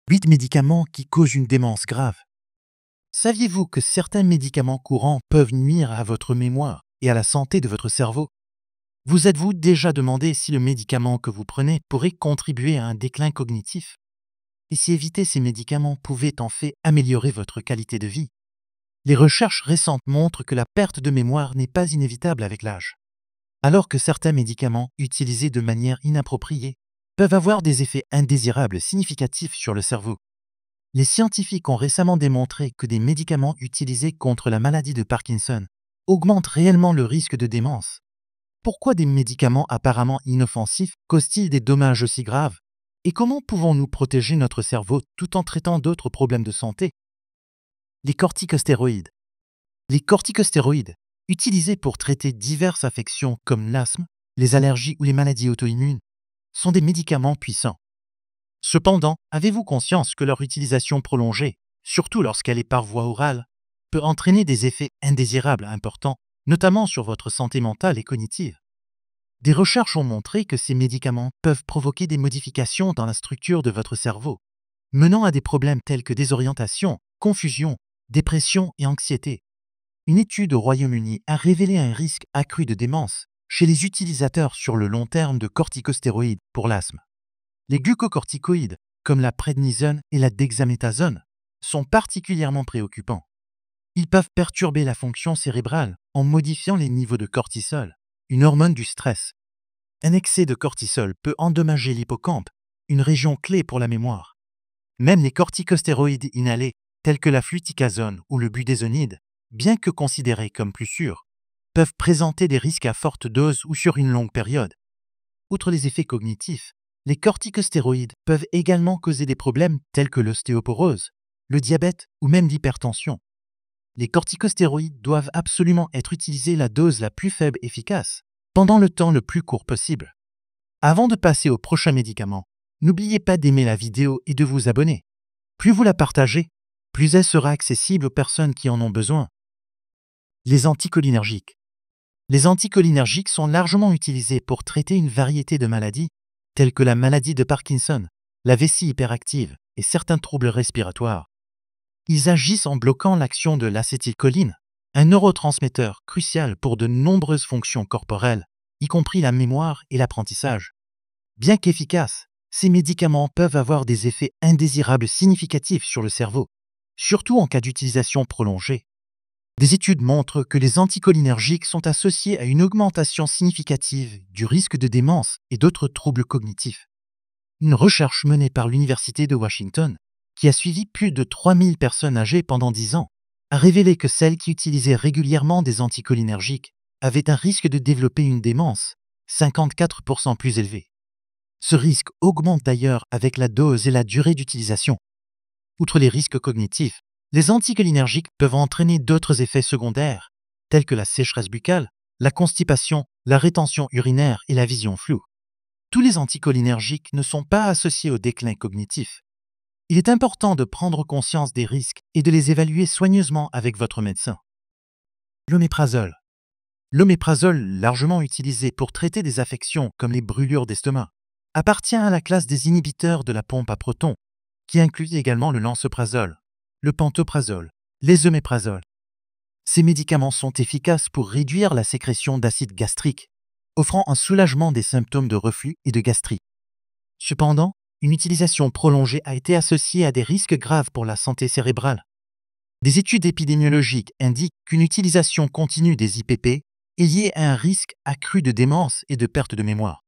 8 médicaments qui causent une démence grave. Saviez-vous que certains médicaments courants peuvent nuire à votre mémoire et à la santé de votre cerveau? Vous êtes-vous déjà demandé si le médicament que vous prenez pourrait contribuer à un déclin cognitif? Et si éviter ces médicaments pouvait en fait améliorer votre qualité de vie? Les recherches récentes montrent que la perte de mémoire n'est pas inévitable avec l'âge, alors que certains médicaments utilisés de manière inappropriée peuvent avoir des effets indésirables significatifs sur le cerveau. Les scientifiques ont récemment démontré que des médicaments utilisés contre la maladie de Parkinson augmentent réellement le risque de démence. Pourquoi des médicaments apparemment inoffensifs causent-ils des dommages aussi graves? Et comment pouvons-nous protéger notre cerveau tout en traitant d'autres problèmes de santé? Les corticostéroïdes. Les corticostéroïdes, utilisés pour traiter diverses affections comme l'asthme, les allergies ou les maladies auto-immunes, sont des médicaments puissants. Cependant, avez-vous conscience que leur utilisation prolongée, surtout lorsqu'elle est par voie orale, peut entraîner des effets indésirables importants, notamment sur votre santé mentale et cognitive? Des recherches ont montré que ces médicaments peuvent provoquer des modifications dans la structure de votre cerveau, menant à des problèmes tels que désorientation, confusion, dépression et anxiété. Une étude au Royaume-Uni a révélé un risque accru de démence chez les utilisateurs sur le long terme de corticostéroïdes pour l'asthme. Les glucocorticoïdes, comme la prednisone et la dexaméthasone, sont particulièrement préoccupants. Ils peuvent perturber la fonction cérébrale en modifiant les niveaux de cortisol, une hormone du stress. Un excès de cortisol peut endommager l'hippocampe, une région clé pour la mémoire. Même les corticostéroïdes inhalés, tels que la fluticasone ou le budesonide, bien que considérés comme plus sûrs, peuvent présenter des risques à forte dose ou sur une longue période. Outre les effets cognitifs, les corticostéroïdes peuvent également causer des problèmes tels que l'ostéoporose, le diabète ou même l'hypertension. Les corticostéroïdes doivent absolument être utilisés la dose la plus faible efficace, pendant le temps le plus court possible. Avant de passer au prochain médicament, n'oubliez pas d'aimer la vidéo et de vous abonner. Plus vous la partagez, plus elle sera accessible aux personnes qui en ont besoin. Les anticholinergiques. Les anticholinergiques sont largement utilisés pour traiter une variété de maladies, telles que la maladie de Parkinson, la vessie hyperactive et certains troubles respiratoires. Ils agissent en bloquant l'action de l'acétylcholine, un neurotransmetteur crucial pour de nombreuses fonctions corporelles, y compris la mémoire et l'apprentissage. Bien qu'efficaces, ces médicaments peuvent avoir des effets indésirables significatifs sur le cerveau, surtout en cas d'utilisation prolongée. Des études montrent que les anticholinergiques sont associés à une augmentation significative du risque de démence et d'autres troubles cognitifs. Une recherche menée par l'Université de Washington, qui a suivi plus de 3000 personnes âgées pendant 10 ans, a révélé que celles qui utilisaient régulièrement des anticholinergiques avaient un risque de développer une démence 54% plus élevé. Ce risque augmente d'ailleurs avec la dose et la durée d'utilisation. Outre les risques cognitifs, les anticholinergiques peuvent entraîner d'autres effets secondaires, tels que la sécheresse buccale, la constipation, la rétention urinaire et la vision floue. Tous les anticholinergiques ne sont pas associés au déclin cognitif. Il est important de prendre conscience des risques et de les évaluer soigneusement avec votre médecin. L'oméprazole. L'oméprazole, largement utilisé pour traiter des affections comme les brûlures d'estomac, appartient à la classe des inhibiteurs de la pompe à protons, qui inclut également le lansoprazole, le pantoprazole, les oméprazoles. Ces médicaments sont efficaces pour réduire la sécrétion d'acide gastrique, offrant un soulagement des symptômes de reflux et de gastrie. Cependant, une utilisation prolongée a été associée à des risques graves pour la santé cérébrale. Des études épidémiologiques indiquent qu'une utilisation continue des IPP est liée à un risque accru de démence et de perte de mémoire.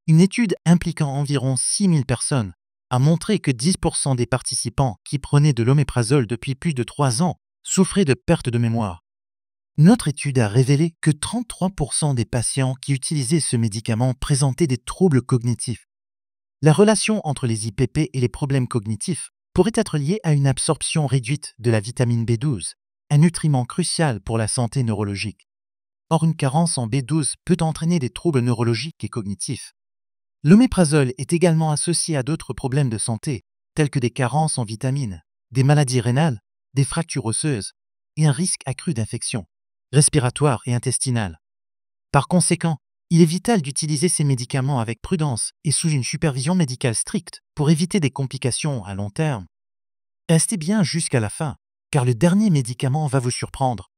Une étude impliquant environ 6000 personnes a montré que 10% des participants qui prenaient de l'oméprazole depuis plus de 3 ans souffraient de perte de mémoire. Une autre étude a révélé que 33% des patients qui utilisaient ce médicament présentaient des troubles cognitifs. La relation entre les IPP et les problèmes cognitifs pourrait être liée à une absorption réduite de la vitamine B12, un nutriment crucial pour la santé neurologique. Or, une carence en B12 peut entraîner des troubles neurologiques et cognitifs. L'oméprazole est également associé à d'autres problèmes de santé, tels que des carences en vitamines, des maladies rénales, des fractures osseuses et un risque accru d'infection respiratoire et intestinale. Par conséquent, Il est vital d'utiliser ces médicaments avec prudence et sous une supervision médicale stricte pour éviter des complications à long terme. Restez bien jusqu'à la fin, car le dernier médicament va vous surprendre.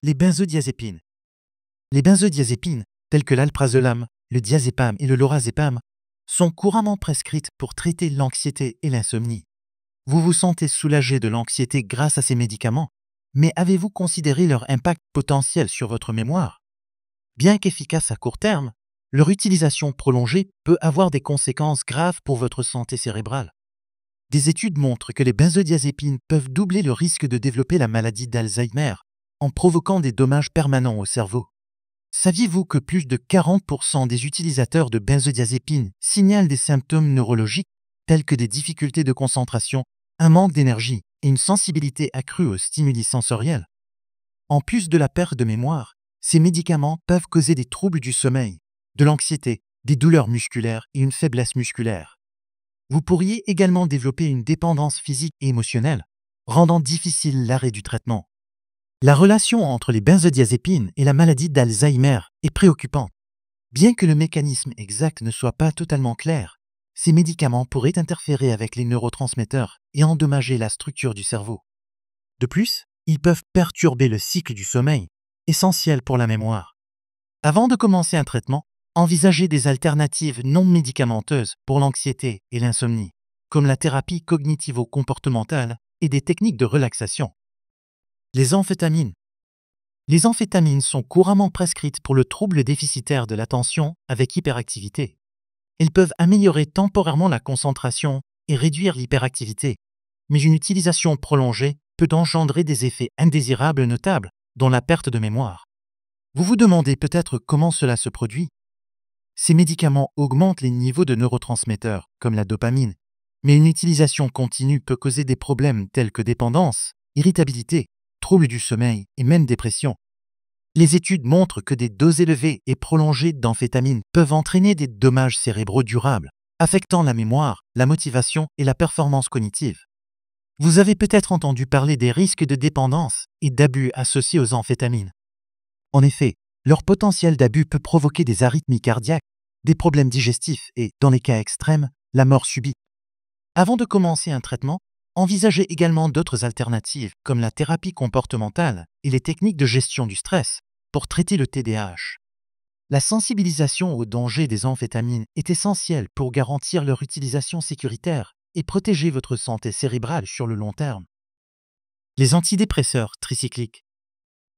Les benzodiazépines. Les benzodiazépines, telles que l'alprazolam, le diazépam et le lorazépam, sont couramment prescrites pour traiter l'anxiété et l'insomnie. Vous vous sentez soulagé de l'anxiété grâce à ces médicaments, mais avez-vous considéré leur impact potentiel sur votre mémoire? Bien qu'efficace à court terme, leur utilisation prolongée peut avoir des conséquences graves pour votre santé cérébrale. Des études montrent que les benzodiazépines peuvent doubler le risque de développer la maladie d'Alzheimer en provoquant des dommages permanents au cerveau. Saviez-vous que plus de 40% des utilisateurs de benzodiazépines signalent des symptômes neurologiques tels que des difficultés de concentration, un manque d'énergie et une sensibilité accrue aux stimuli sensoriels? En plus de la perte de mémoire, ces médicaments peuvent causer des troubles du sommeil, de l'anxiété, des douleurs musculaires et une faiblesse musculaire. Vous pourriez également développer une dépendance physique et émotionnelle, rendant difficile l'arrêt du traitement. La relation entre les benzodiazépines et la maladie d'Alzheimer est préoccupante. Bien que le mécanisme exact ne soit pas totalement clair, ces médicaments pourraient interférer avec les neurotransmetteurs et endommager la structure du cerveau. De plus, ils peuvent perturber le cycle du sommeil, essentiel pour la mémoire. Avant de commencer un traitement, envisagez des alternatives non médicamenteuses pour l'anxiété et l'insomnie, comme la thérapie cognitivo-comportementale et des techniques de relaxation. Les amphétamines. Les amphétamines sont couramment prescrites pour le trouble déficitaire de l'attention avec hyperactivité. Elles peuvent améliorer temporairement la concentration et réduire l'hyperactivité, mais une utilisation prolongée peut engendrer des effets indésirables notables, dont la perte de mémoire. Vous vous demandez peut-être comment cela se produit? Ces médicaments augmentent les niveaux de neurotransmetteurs, comme la dopamine, mais une utilisation continue peut causer des problèmes tels que dépendance, irritabilité, troubles du sommeil et même dépression. Les études montrent que des doses élevées et prolongées d'amphétamines peuvent entraîner des dommages cérébraux durables, affectant la mémoire, la motivation et la performance cognitive. Vous avez peut-être entendu parler des risques de dépendance et d'abus associés aux amphétamines. En effet, leur potentiel d'abus peut provoquer des arythmies cardiaques, des problèmes digestifs et, dans les cas extrêmes, la mort subite. Avant de commencer un traitement, envisagez également d'autres alternatives comme la thérapie comportementale et les techniques de gestion du stress pour traiter le TDAH. La sensibilisation aux dangers des amphétamines est essentielle pour garantir leur utilisation sécuritaire et protéger votre santé cérébrale sur le long terme. Les antidépresseurs tricycliques.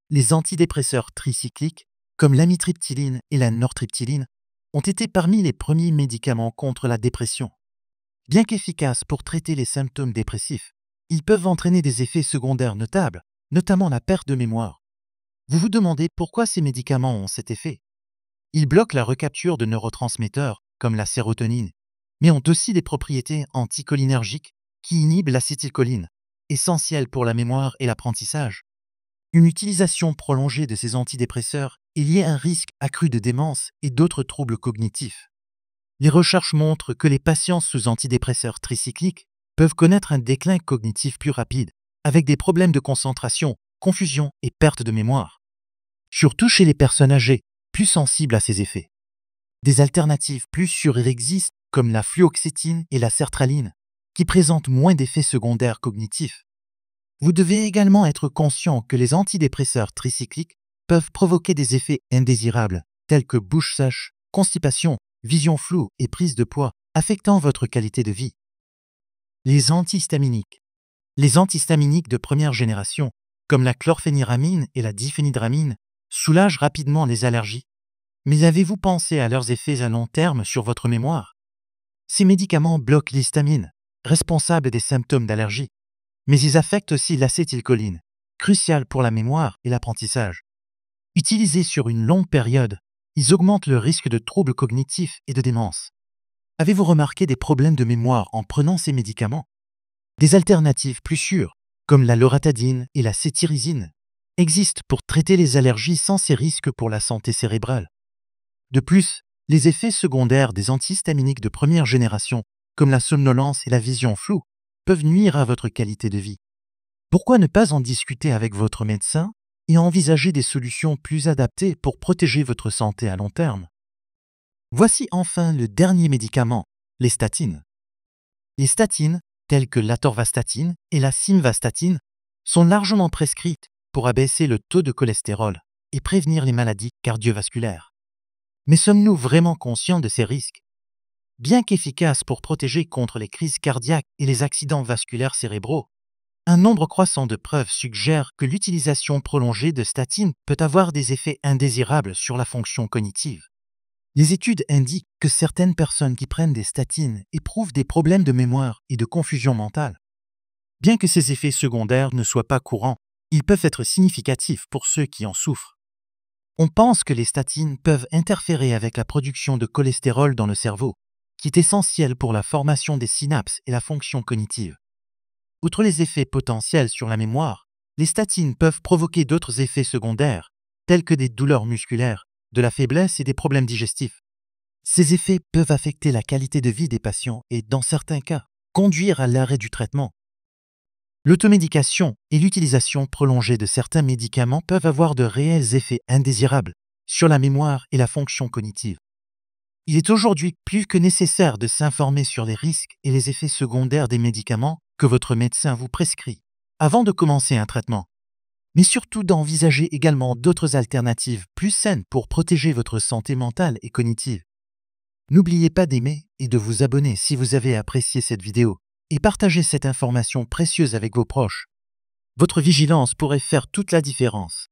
Les antidépresseurs tricycliques, comme l'amitriptyline et la nortriptyline, ont été parmi les premiers médicaments contre la dépression. Bien qu'efficaces pour traiter les symptômes dépressifs, ils peuvent entraîner des effets secondaires notables, notamment la perte de mémoire. Vous vous demandez pourquoi ces médicaments ont cet effet? Ils bloquent la recapture de neurotransmetteurs, comme la sérotonine, mais ont aussi des propriétés anticholinergiques qui inhibent l'acétylcholine, essentielle pour la mémoire et l'apprentissage. Une utilisation prolongée de ces antidépresseurs est liée à un risque accru de démence et d'autres troubles cognitifs. Les recherches montrent que les patients sous antidépresseurs tricycliques peuvent connaître un déclin cognitif plus rapide, avec des problèmes de concentration, confusion et perte de mémoire. Surtout chez les personnes âgées, plus sensibles à ces effets. Des alternatives plus sûres existent, comme la fluoxétine et la sertraline, qui présentent moins d'effets secondaires cognitifs. Vous devez également être conscient que les antidépresseurs tricycliques peuvent provoquer des effets indésirables, tels que bouche sèche, constipation, vision floue et prise de poids, affectant votre qualité de vie. Les antihistaminiques. Les antihistaminiques de première génération, comme la chlorphéniramine et la diphénidramine, soulagent rapidement les allergies. Mais avez-vous pensé à leurs effets à long terme sur votre mémoire? Ces médicaments bloquent l'histamine, responsable des symptômes d'allergie, mais ils affectent aussi l'acétylcholine, cruciale pour la mémoire et l'apprentissage. Utilisés sur une longue période, ils augmentent le risque de troubles cognitifs et de démence. Avez-vous remarqué des problèmes de mémoire en prenant ces médicaments? Des alternatives plus sûres, comme la loratadine et la cétirizine, existent pour traiter les allergies sans ces risques pour la santé cérébrale. De plus, les effets secondaires des antihistaminiques de première génération, comme la somnolence et la vision floue, peuvent nuire à votre qualité de vie. Pourquoi ne pas en discuter avec votre médecin et envisager des solutions plus adaptées pour protéger votre santé à long terme. Voici enfin le dernier médicament, les statines. Les statines, telles que l'atorvastatine et la simvastatine, sont largement prescrites pour abaisser le taux de cholestérol et prévenir les maladies cardiovasculaires. Mais sommes-nous vraiment conscients de ces risques? Bien qu'efficaces pour protéger contre les crises cardiaques et les accidents vasculaires cérébraux, un nombre croissant de preuves suggère que l'utilisation prolongée de statines peut avoir des effets indésirables sur la fonction cognitive. Les études indiquent que certaines personnes qui prennent des statines éprouvent des problèmes de mémoire et de confusion mentale. Bien que ces effets secondaires ne soient pas courants, ils peuvent être significatifs pour ceux qui en souffrent. On pense que les statines peuvent interférer avec la production de cholestérol dans le cerveau, qui est essentiel pour la formation des synapses et la fonction cognitive. Outre les effets potentiels sur la mémoire, les statines peuvent provoquer d'autres effets secondaires, tels que des douleurs musculaires, de la faiblesse et des problèmes digestifs. Ces effets peuvent affecter la qualité de vie des patients et, dans certains cas, conduire à l'arrêt du traitement. L'automédication et l'utilisation prolongée de certains médicaments peuvent avoir de réels effets indésirables sur la mémoire et la fonction cognitive. Il est aujourd'hui plus que nécessaire de s'informer sur les risques et les effets secondaires des médicaments que votre médecin vous prescrit avant de commencer un traitement, mais surtout d'envisager également d'autres alternatives plus saines pour protéger votre santé mentale et cognitive. N'oubliez pas d'aimer et de vous abonner si vous avez apprécié cette vidéo et partagez cette information précieuse avec vos proches. Votre vigilance pourrait faire toute la différence.